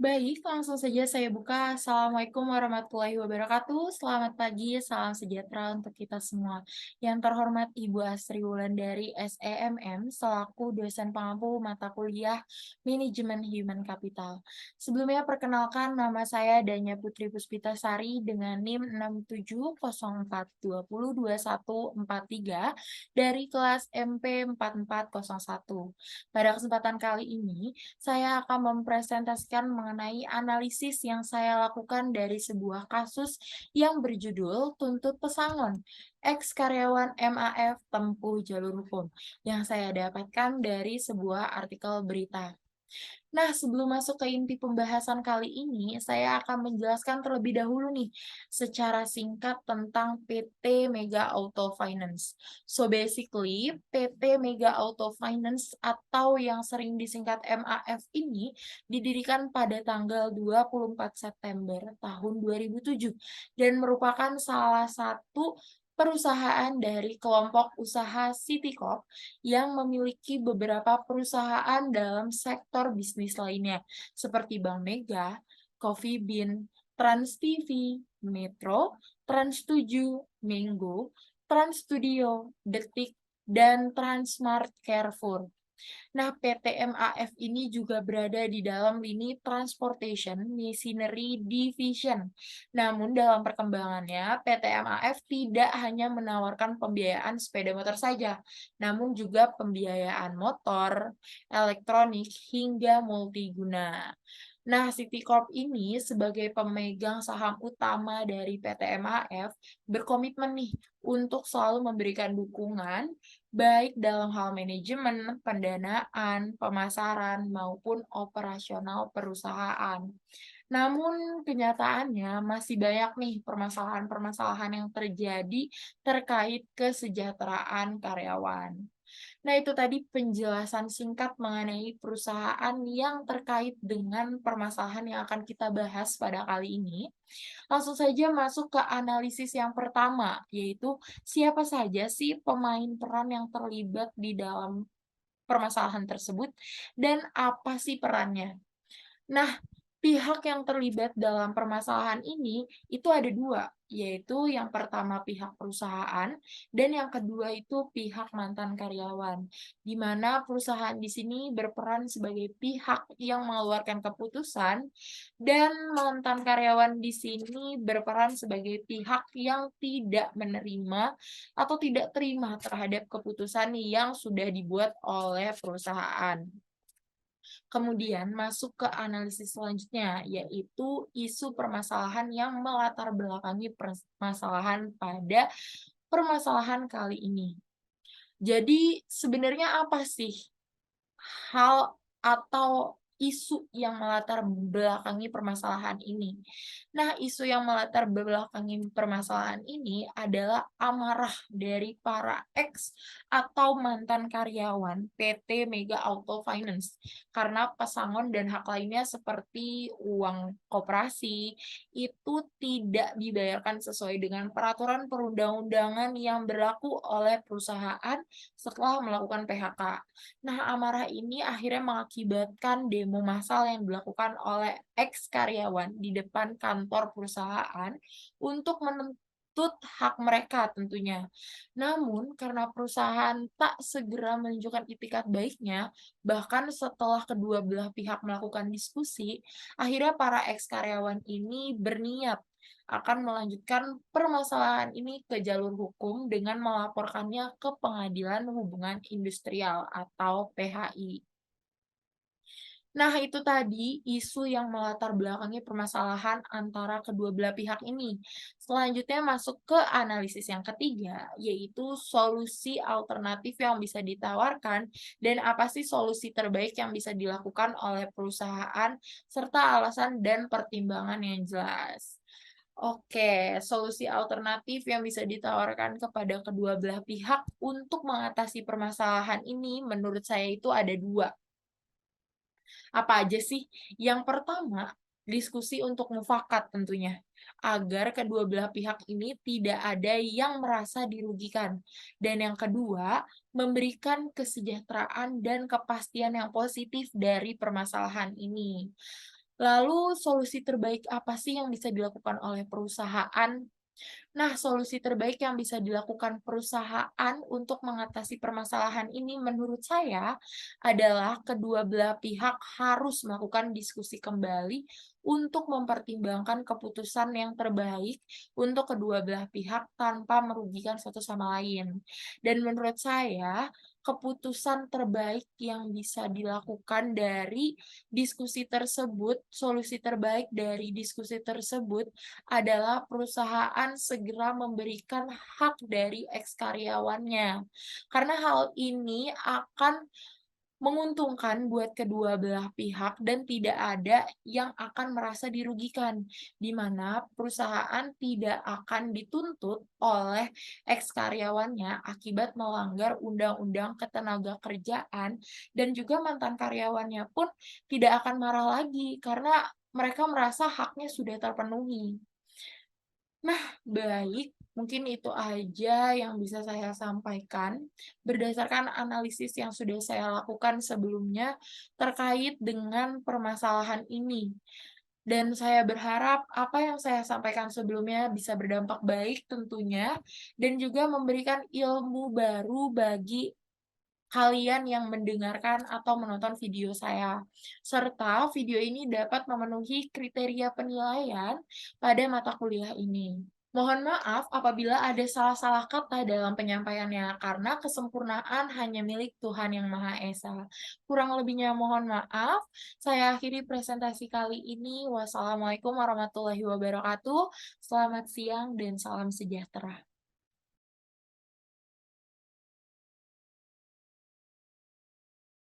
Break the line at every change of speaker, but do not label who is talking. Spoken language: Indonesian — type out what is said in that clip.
Baik, langsung saja saya buka. Assalamualaikum warahmatullahi wabarakatuh. Selamat pagi, salam sejahtera untuk kita semua. Yang terhormat Ibu Asri Wulandari SEMM selaku dosen pengampu mata kuliah Manajemen Human Capital. Sebelumnya perkenalkan nama saya Danya Putri Puspitasari dengan NIM 6704202143 dari kelas MP 4401. Pada kesempatan kali ini, saya akan mempresentasikan mengenai analisis yang saya lakukan dari sebuah kasus yang berjudul Tuntut Pesangon, ex karyawan MAF tempuh jalur hukum, yang saya dapatkan dari sebuah artikel berita. Nah, sebelum masuk ke inti pembahasan kali ini, saya akan menjelaskan terlebih dahulu nih, secara singkat tentang PT Mega Auto Finance. So basically, PT Mega Auto Finance atau yang sering disingkat MAF ini didirikan pada tanggal 24 September tahun 2007 dan merupakan salah satu perusahaan dari kelompok usaha Citicorp yang memiliki beberapa perusahaan dalam sektor bisnis lainnya, seperti Bank Mega, Coffee Bean, Trans TV, Metro, Trans 7, Mango, Trans Studio, Detik, dan Transmart Carrefour. Nah, PT MAF ini juga berada di dalam lini Transportation Machinery Division. Namun dalam perkembangannya, PT MAF tidak hanya menawarkan pembiayaan sepeda motor saja, namun juga pembiayaan motor, elektronik, hingga multiguna. Nah, Citicorp ini sebagai pemegang saham utama dari PT MAF berkomitmen nih untuk selalu memberikan dukungan baik dalam hal manajemen, pendanaan, pemasaran, maupun operasional perusahaan. Namun kenyataannya masih banyak nih permasalahan-permasalahan yang terjadi terkait kesejahteraan karyawan. Nah, itu tadi penjelasan singkat mengenai perusahaan yang terkait dengan permasalahan yang akan kita bahas pada kali ini. Langsung saja masuk ke analisis yang pertama, yaitu siapa saja sih pemain peran yang terlibat di dalam permasalahan tersebut dan apa sih perannya. Nah, pihak yang terlibat dalam permasalahan ini itu ada dua, yaitu yang pertama pihak perusahaan dan yang kedua itu pihak mantan karyawan. Di mana perusahaan di sini berperan sebagai pihak yang mengeluarkan keputusan dan mantan karyawan di sini berperan sebagai pihak yang tidak menerima atau tidak terima terhadap keputusan yang sudah dibuat oleh perusahaan. Kemudian masuk ke analisis selanjutnya, yaitu isu permasalahan yang melatar belakangi permasalahan pada permasalahan kali ini. Jadi sebenarnya apa sih hal atau isu yang melatar belakangi permasalahan ini? Nah, isu yang melatar belakangi permasalahan ini adalah amarah dari para ex atau mantan karyawan PT Mega Auto Finance karena pesangon dan hak lainnya seperti uang koperasi itu tidak dibayarkan sesuai dengan peraturan perundang-undangan yang berlaku oleh perusahaan setelah melakukan PHK. Nah, amarah ini akhirnya mengakibatkan demo massal yang dilakukan oleh ex karyawan di depan kantor perusahaan untuk menuntut hak mereka tentunya. Namun, karena perusahaan tak segera menunjukkan itikat baiknya, bahkan setelah kedua belah pihak melakukan diskusi, akhirnya para ex karyawan ini berniat akan melanjutkan permasalahan ini ke jalur hukum dengan melaporkannya ke Pengadilan Hubungan Industrial atau PHI. Nah, itu tadi isu yang melatar belakangi permasalahan antara kedua belah pihak ini. Selanjutnya masuk ke analisis yang ketiga, yaitu solusi alternatif yang bisa ditawarkan dan apa sih solusi terbaik yang bisa dilakukan oleh perusahaan serta alasan dan pertimbangan yang jelas. Oke, solusi alternatif yang bisa ditawarkan kepada kedua belah pihak untuk mengatasi permasalahan ini menurut saya itu ada dua. Apa aja sih? Yang pertama, diskusi untuk mufakat tentunya, agar kedua belah pihak ini tidak ada yang merasa dirugikan. Dan yang kedua, memberikan kesejahteraan dan kepastian yang positif dari permasalahan ini. Lalu solusi terbaik apa sih yang bisa dilakukan oleh perusahaan? Nah, solusi terbaik yang bisa dilakukan perusahaan untuk mengatasi permasalahan ini menurut saya adalah kedua belah pihak harus melakukan diskusi kembali untuk mempertimbangkan keputusan yang terbaik untuk kedua belah pihak tanpa merugikan satu sama lain. Dan menurut saya, keputusan terbaik yang bisa dilakukan dari diskusi tersebut, solusi terbaik dari diskusi tersebut adalah perusahaan segera memberikan hak dari eks-karyawannya. Karena hal ini akan menguntungkan buat kedua belah pihak dan tidak ada yang akan merasa dirugikan, di mana perusahaan tidak akan dituntut oleh eks-karyawannya akibat melanggar undang-undang ketenagakerjaan dan juga mantan karyawannya pun tidak akan marah lagi karena mereka merasa haknya sudah terpenuhi. Nah, baik, mungkin itu aja yang bisa saya sampaikan berdasarkan analisis yang sudah saya lakukan sebelumnya terkait dengan permasalahan ini. Dan saya berharap apa yang saya sampaikan sebelumnya bisa berdampak baik tentunya dan juga memberikan ilmu baru bagi kalian yang mendengarkan atau menonton video saya. Serta video ini dapat memenuhi kriteria penilaian pada mata kuliah ini. Mohon maaf apabila ada salah-salah kata dalam penyampaiannya, karena kesempurnaan hanya milik Tuhan Yang Maha Esa. Kurang lebihnya mohon maaf. Saya akhiri presentasi kali ini. Wassalamualaikum warahmatullahi wabarakatuh. Selamat siang dan salam sejahtera.